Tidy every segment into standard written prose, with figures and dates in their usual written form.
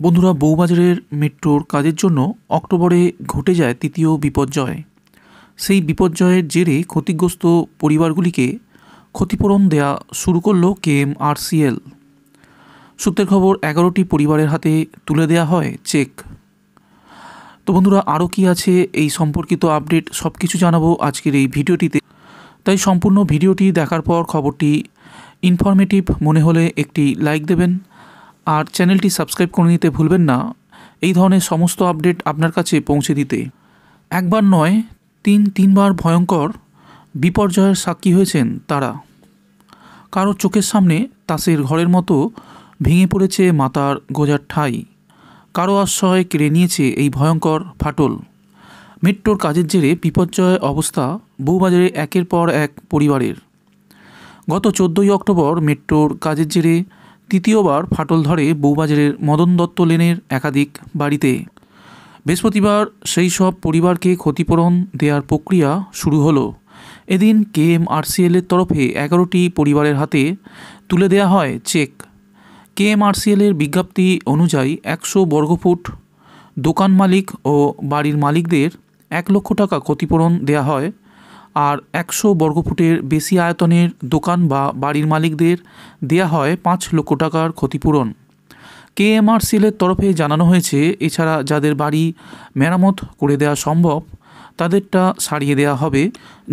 বন্ধুরা, বউবাজারের মেট্রোর কাজের জন্য অক্টোবরে ঘটে যায় তৃতীয় বিপর্যয়। সেই বিপর্যয়ের জেরে ক্ষতিগ্রস্ত পরিবারগুলিকে ক্ষতিপূরণ দেয়া শুরু করল কেএমআরসিএল। সূত্রের খবর, 11টি পরিবারের হাতে তুলে দেয়া হয় চেক। তো বন্ধুরা, আরও কি আছে এই সম্পর্কিত আপডেট সব কিছু জানাবো আজকের এই ভিডিওটিতে। তাই সম্পূর্ণ ভিডিওটি দেখার পর খবরটি ইনফরমেটিভ মনে হলে একটি লাইক দেবেন আর চ্যানেলটি সাবস্ক্রাইব করে নিতে ভুলবেন না এই ধরনের সমস্ত আপডেট আপনার কাছে পৌঁছে দিতে। একবার নয়, তিনবার ভয়ঙ্কর বিপর্যয়ের সাক্ষী হয়েছেন তারা। কারো চোখের সামনে তাসের ঘরের মতো ভেঙে পড়েছে মাথার গোজার ঠাঁই, কারো আশ্রয় কেড়ে নিয়েছে এই ভয়ঙ্কর ফাটল। মেট্রোর কাজের জেরে বিপর্যয় অবস্থা বউবাজারে একের পর এক পরিবারের। গত 14ই অক্টোবর মেট্রোর কাজের জেরে তৃতীয়বার ফাটল ধরে বউবাজারের মদন দত্ত লেনের একাধিক বাড়িতে। বৃহস্পতিবার সেই সব পরিবারকে ক্ষতিপূরণ দেওয়ার প্রক্রিয়া শুরু হলো। এদিন কেএমআরসিএলের তরফে 11টি পরিবারের হাতে তুলে দেওয়া হয় চেক। কেএমআরসিএলের বিজ্ঞপ্তি অনুযায়ী 100 বর্গফুট দোকান মালিক ও বাড়ির মালিকদের 1 লক্ষ টাকা ক্ষতিপূরণ দেওয়া হয়, আর 100 বর্গফুটের বেশি আয়তনের দোকান বা বাড়ির মালিকদের দেয়া হয় 5 লক্ষ টাকার ক্ষতিপূরণ। কেএমআরসিএলের তরফে জানানো হয়েছে, এছাড়া যাদের বাড়ি মেরামত করে দেওয়া সম্ভব তাদেরটা সারিয়ে দেওয়া হবে,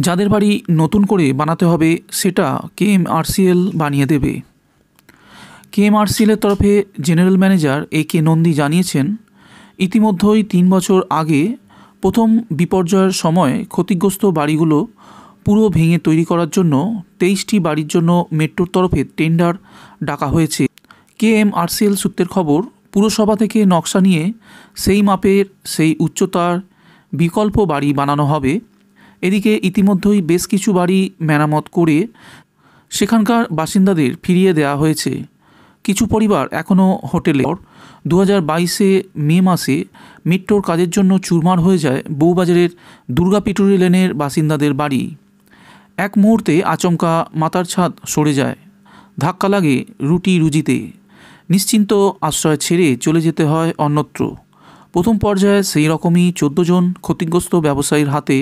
যাদের বাড়ি নতুন করে বানাতে হবে সেটা কেএমআরসিএল বানিয়ে দেবে। কেএমআরসিএলের তরফে জেনারেল ম্যানেজার একে নন্দী জানিয়েছেন, ইতিমধ্যেই 3 বছর আগে প্রথম বিপর্যয়ের সময় ক্ষতিগ্রস্ত বাড়িগুলো পুরো ভেঙে তৈরি করার জন্য 23টি বাড়ির জন্য মেট্রোর তরফে টেন্ডার ডাকা হয়েছে। কেএমআরসিএল সূত্রের খবর, পুরসভা থেকে নকশা নিয়ে সেই মাপের সেই উচ্চতার বিকল্প বাড়ি বানানো হবে। এদিকে ইতিমধ্যেই বেশ কিছু বাড়ি মেরামত করে সেখানকার বাসিন্দাদের ফিরিয়ে দেওয়া হয়েছে। কিছু পরিবার এখনও হোটেলে। 2022 মে মাসে মেট্রোর কাজের জন্য চুরমার হয়ে যায় বউবাজারের দুর্গাপিটুরি লেনের বাসিন্দাদের বাড়ি। এক মুহূর্তে আচমকা মাথার ছাদ সরে যায়, ধাক্কা লাগে রুজিতে, নিশ্চিন্ত আশ্রয় ছেড়ে চলে যেতে হয় অন্যত্র। প্রথম পর্যায়ে সেই রকমই 14 জন ক্ষতিগ্রস্ত ব্যবসায়ীর হাতে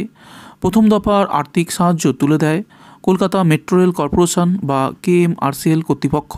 প্রথম দফার আর্থিক সাহায্য তুলে দেয় কলকাতা মেট্রো রেল কর্পোরেশন বা কেএমআরসিএল কর্তৃপক্ষ।